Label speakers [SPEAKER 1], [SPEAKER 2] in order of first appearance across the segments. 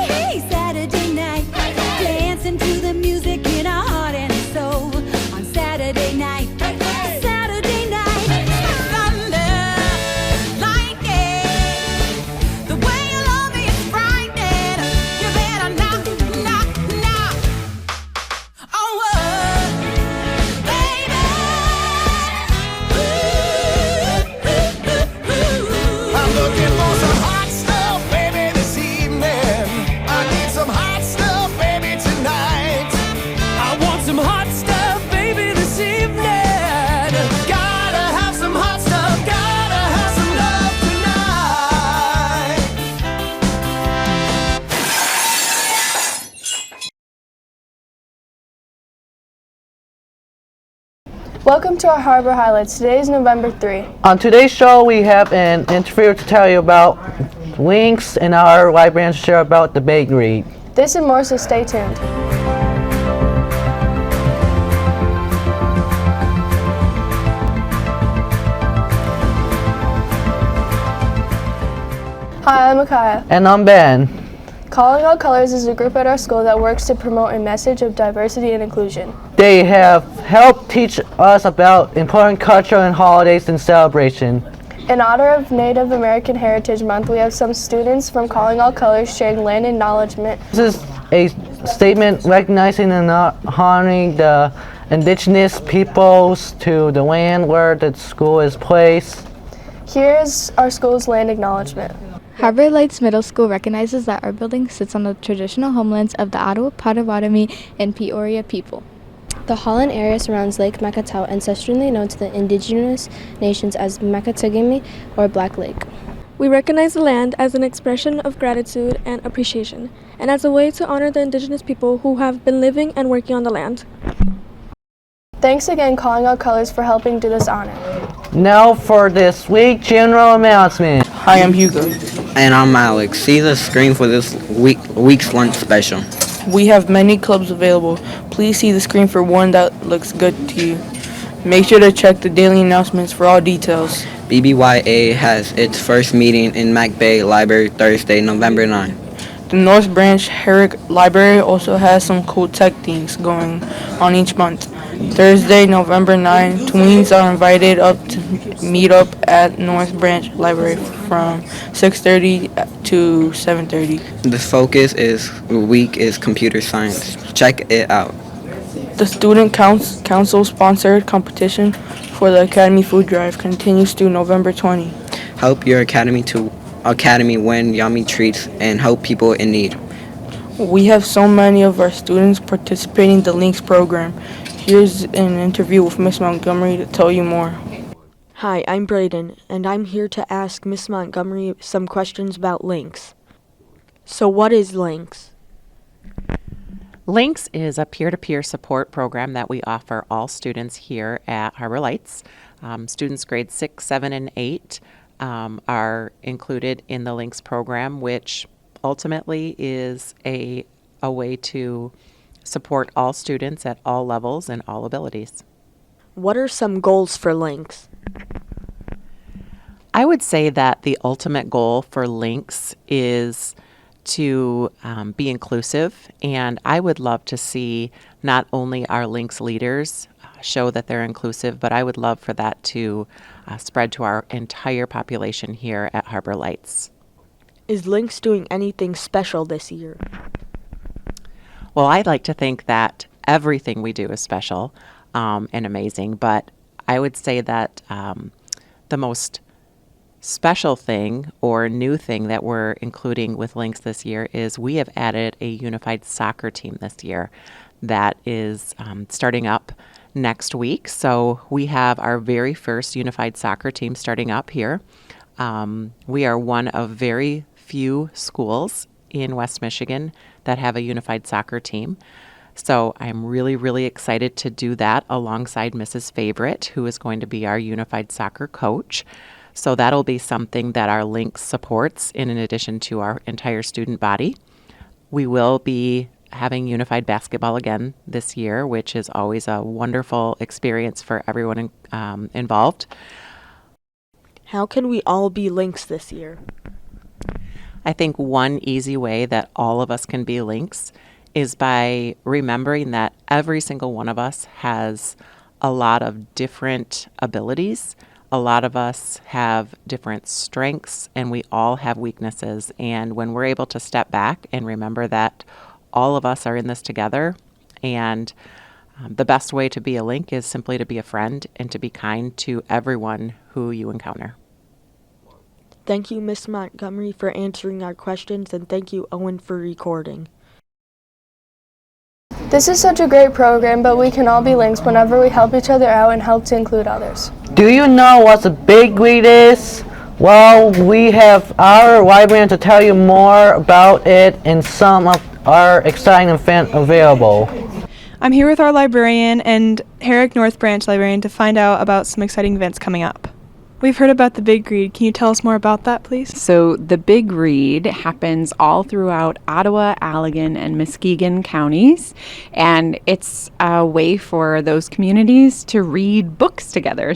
[SPEAKER 1] hey, Saturday night. Dancing to the music in our heart and soul. On Saturday night. Saturday night. Thunder, lightning. The way you love me is frightening. You better knock, knock, knock. Oh, baby.
[SPEAKER 2] I'm looking for some hot stuff, baby, this evening. I need some hot stuff, baby, tonight.
[SPEAKER 3] I want some hot stuff, baby, this evening.
[SPEAKER 2] Gotta have some hot stuff, gotta have some love tonight.
[SPEAKER 4] Welcome to our Harbor Highlights. Today is November 3.
[SPEAKER 5] On today's show, we have an interview to tell you about links and our librarian to share about the bakery.
[SPEAKER 4] This and more, so stay tuned. Hi, I'm Micaiah.
[SPEAKER 5] And I'm Ben.
[SPEAKER 4] Calling All Colors is a group at our school that works to promote a message of diversity and inclusion.
[SPEAKER 5] They have helped teach us about important culture and holidays and celebration.
[SPEAKER 4] In honor of Native American Heritage Month, we have some students from Calling All Colors sharing land acknowledgement.
[SPEAKER 5] This is a statement recognizing and honoring the indigenous peoples to the land where the school is placed.
[SPEAKER 4] Here is our school's land acknowledgement.
[SPEAKER 6] Harbor Lights Middle School recognizes that our building sits on the traditional homelands of the Ottawa, Potawatomi, and Peoria people.
[SPEAKER 7] The Holland area surrounds Lake Makatao, ancestrally known to the indigenous nations as Makatagami or Black Lake.
[SPEAKER 8] We recognize the land as an expression of gratitude and appreciation, and as a way to honor the indigenous people who have been living and working on the land.
[SPEAKER 4] Thanks again, Calling All Colors, for helping do this honor.
[SPEAKER 5] Now for this week's general announcement.
[SPEAKER 9] Hi, I'm Hugo.
[SPEAKER 10] And I'm Alex. See the screen for this week's lunch special.
[SPEAKER 9] We have many clubs available. Please see the screen for one that looks good to you. Make sure to check the daily announcements for all details.
[SPEAKER 10] BBYA has its first meeting in Mac Bay Library Thursday, November 9.
[SPEAKER 9] The North Branch Herrick Library also has some cool tech things going on each month. Thursday, November 9, tweens are invited up to meet up at North Branch Library from 6:30 to 7:30.
[SPEAKER 10] The focus week is computer science. Check it out.
[SPEAKER 9] The Student Council-sponsored competition for the Academy Food Drive continues through November 20.
[SPEAKER 10] Help your academy win yummy treats and help people in need.
[SPEAKER 9] We have so many of our students participating in the Links program. Here's an interview with Miss Montgomery to tell you more.
[SPEAKER 11] Hi, I'm Brayden, and I'm here to ask Miss Montgomery some questions about Links. So what is Links?
[SPEAKER 12] Links is a peer-to-peer support program that we offer all students here at Harbor Lights. Students grades 6, 7, and 8 are included in the Links program, which ultimately is a way to support all students at all levels and all abilities.
[SPEAKER 11] What are some goals for Links?
[SPEAKER 12] I would say that the ultimate goal for Links is to be inclusive, and I would love to see not only our Links leaders show that they're inclusive, but I would love for that to spread to our entire population here at Harbor Lights.
[SPEAKER 11] Is Links doing anything special this year?
[SPEAKER 12] Well, I'd like to think that everything we do is special and amazing, but I would say that the most special thing or new thing that we're including with Links this year is we have added a unified soccer team this year that is starting up next week. So we have our very first unified soccer team starting up here. We are one of very few schools in West Michigan that have a unified soccer team. So I'm really, really excited to do that alongside Mrs. Favorite, who is going to be our unified soccer coach. So that'll be something that our Links supports in addition to our entire student body. We will be having unified basketball again this year, which is always a wonderful experience for everyone involved.
[SPEAKER 11] How can we all be Links this year?
[SPEAKER 12] I think one easy way that all of us can be links is by remembering that every single one of us has a lot of different abilities. A lot of us have different strengths, and we all have weaknesses. And when we're able to step back and remember that all of us are in this together, and the best way to be a link is simply to be a friend and to be kind to everyone who you encounter.
[SPEAKER 11] Thank you, Miss Montgomery, for answering our questions, and thank you, Owen, for recording.
[SPEAKER 4] This is such a great program, but we can all be links whenever we help each other out and help to include others.
[SPEAKER 5] Do you know what a big read is? Well, we have our librarian to tell you more about it and some of our exciting events available.
[SPEAKER 8] I'm here with our librarian and Herrick North Branch librarian to find out about some exciting events coming up. We've heard about the Big Read. Can you tell us more about that, please?
[SPEAKER 13] So the Big Read happens all throughout Ottawa, Allegan, and Muskegon counties, and it's a way for those communities to read books together.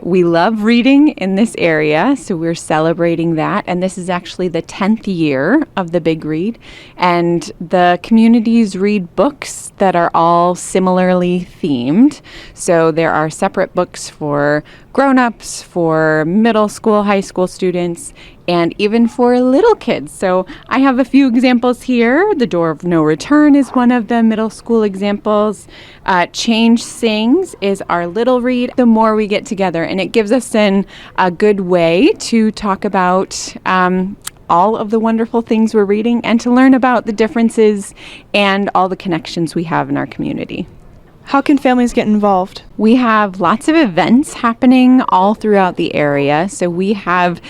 [SPEAKER 13] We love reading in this area, so we're celebrating that, and this is actually the 10th year of the Big Read, and the communities read books that are all similarly themed. So there are separate books for grown-ups, for middle school, high school students, and even for little kids. So I have a few examples here. The Door of No Return is one of the middle school examples. Change Sings is our little read. The more we get together, and it gives us a good way to talk about all of the wonderful things we're reading and to learn about the differences and all the connections we have in our community.
[SPEAKER 8] How can families get involved?
[SPEAKER 13] We have lots of events happening all throughout the area. So we have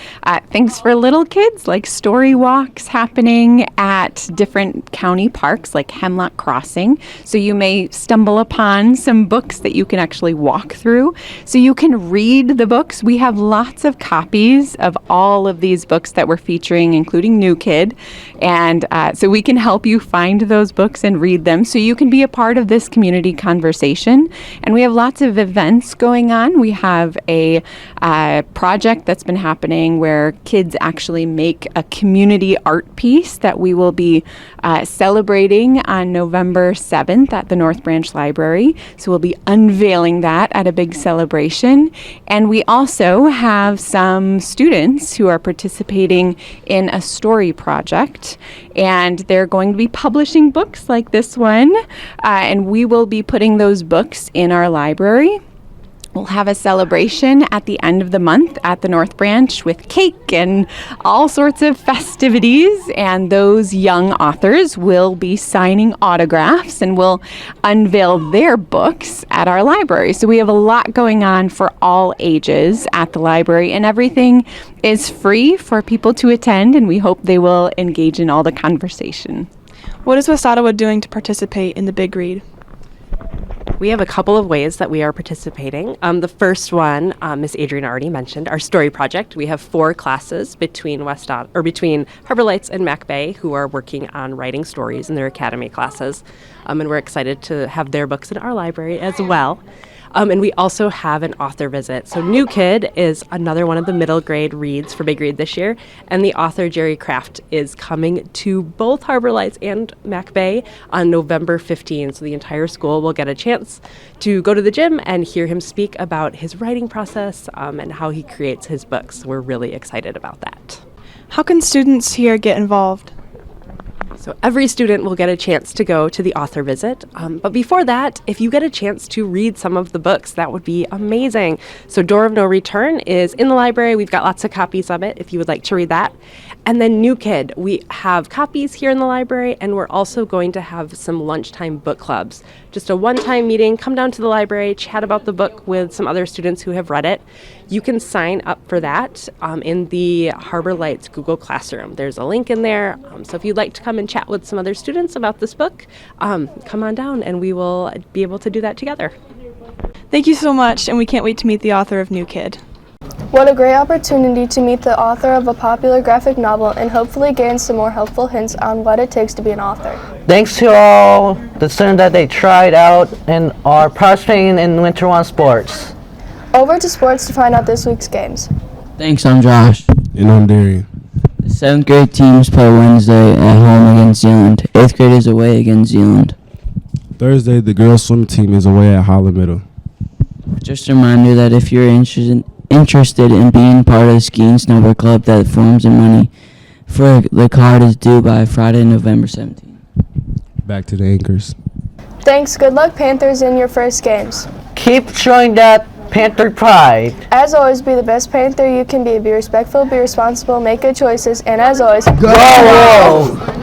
[SPEAKER 13] things for little kids like story walks happening at different county parks like Hemlock Crossing. So you may stumble upon some books that you can actually walk through. So you can read the books. We have lots of copies of all of these books that we're featuring, including New Kid. And so we can help you find those books and read them so you can be a part of this community conversation. And we have lots of events going on. We have a project that's been happening where kids actually make a community art piece that we will be celebrating on November 7th at the North Branch Library. So we'll be unveiling that at a big celebration. And we also have some students who are participating in a story project, and they're going to be publishing books like this one, and we will be putting those books in our library. We'll have a celebration at the end of the month at the North Branch with cake and all sorts of festivities, and those young authors will be signing autographs and will unveil their books at our library. So we have a lot going on for all ages at the library, and everything is free for people to attend, and we hope they will engage in all the conversation.
[SPEAKER 8] What is West Ottawa doing to participate in the Big Read?
[SPEAKER 14] We have a couple of ways that we are participating. The first one, Miss Adrian already mentioned, our story project. We have 4 classes between Harbor Lights and Mac Bay who are working on writing stories in their academy classes, and we're excited to have their books in our library as well. And we also have an author visit. So New Kid is another one of the middle grade reads for Big Read this year. And the author, Jerry Kraft, is coming to both Harbor Lights and Mac Bay on November 15. So the entire school will get a chance to go to the gym and hear him speak about his writing process and how he creates his books. We're really excited about that.
[SPEAKER 8] How can students here get involved?
[SPEAKER 14] So every student will get a chance to go to the author visit. But before that, if you get a chance to read some of the books, that would be amazing. So Door of No Return is in the library. We've got lots of copies of it if you would like to read that. And then New Kid, we have copies here in the library, and we're also going to have some lunchtime book clubs. Just a one-time meeting, come down to the library, chat about the book with some other students who have read it. You can sign up for that in the Harbor Lights Google Classroom. There's a link in there. So if you'd like to come and chat with some other students about this book, come on down and we will be able to do that together.
[SPEAKER 8] Thank you so much, and we can't wait to meet the author of New Kid.
[SPEAKER 4] What a great opportunity to meet the author of a popular graphic novel and hopefully gain some more helpful hints on what it takes to be an author.
[SPEAKER 5] Thanks to all the students that they tried out and are participating in Winter One sports.
[SPEAKER 4] Over to sports to find out this week's games.
[SPEAKER 15] Thanks, I'm Josh.
[SPEAKER 16] And I'm Darian.
[SPEAKER 15] The 7th grade teams play Wednesday at home against Zealand. 8th grade is away against Zealand.
[SPEAKER 16] Thursday, the girls' swim team is away at Holland Middle.
[SPEAKER 15] Just a reminder that if you're interested in being part of the Ski and Snowboard Club, that forms and money for the card is due by Friday, November 17th.
[SPEAKER 16] Back to the anchors.
[SPEAKER 4] Thanks. Good luck, Panthers, in your first games.
[SPEAKER 5] Keep showing that Panther pride.
[SPEAKER 4] As always, be the best Panther you can be. Be respectful, be responsible, make good choices, and as always,
[SPEAKER 5] Go Wolves!